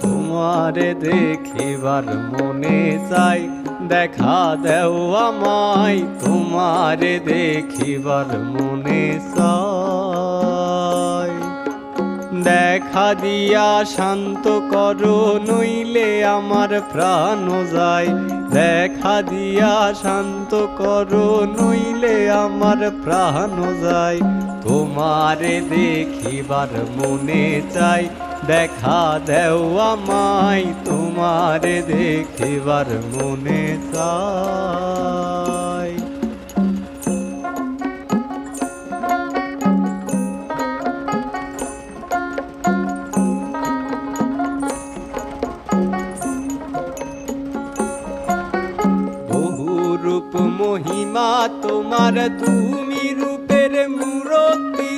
তোমারে দেখিবার মনে চাই, দেখা দেও আমায়। তোমারে দেখিবার মনে চাই, দেখা দিয়া শান্ত করো, নইলে আমার প্রাণ যায়। দেখা দিয়া শান্ত করো, নইলে আমার প্রাণ যায়। তোমারে দেখিবার মনে চাই, দেখা দেও আমায়। তোমারে দেখিবার মনে চাই। রূপ মহিমা তোমার, তুমি রূপের মূরতি।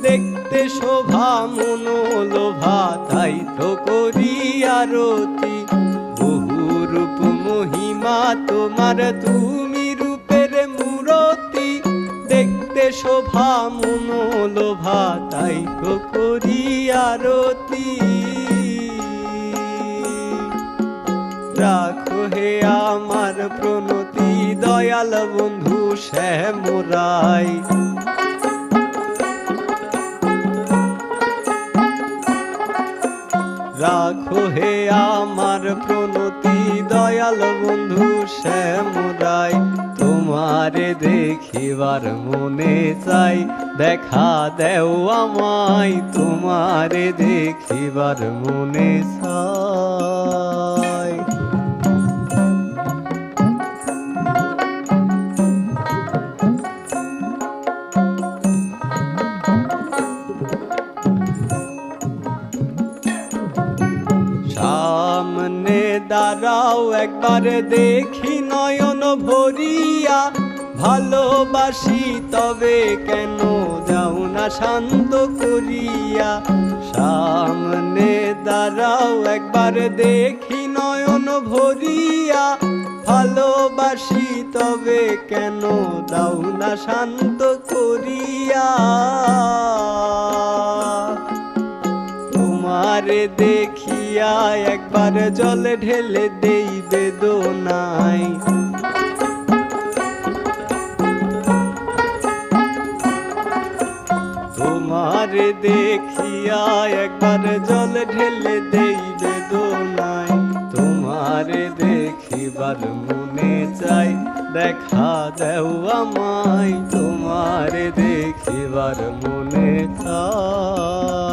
দেখতে শোভা মনোলোভা, তাই তো করি আরতি। বহু রূপ মহিমা তোমার, তুমি রূপের মূরতি। দেখতে শোভা মনোলোভা, তাই তো করি আরতি। রাখো হে আমার প্রণতি, দয়াল বন্ধু শ্যামরাই। রাখো হে আমার প্রণতি, দয়াল বন্ধু শ্যামরাই। তোমারে দেখিবার মনে চাই, দেখা দেও আমায়। তোমারে দেখিবার মনে চাই। সামনে দাঁড়াও একবার, দেখি নয়ন ভরিয়া। ভালোবাসি তবে কেন যাও না শান্ত করিয়া। সামনে দাঁড়াও একবার, দেখি নয়ন ভরিয়া। ভালোবাসি তবে কেন দাও না শান্ত করিয়া। তোমারে দেখিয়া একবার জলে ঢেলে দেই বেদনায়। তোমারে দেখিয়া একবার জলে ঢেলে দেই বেদনায়। তোমারে দেখিবার মনে চাই, দেখা দেও আমায়। তোমারে দেখিবার মনে চাই।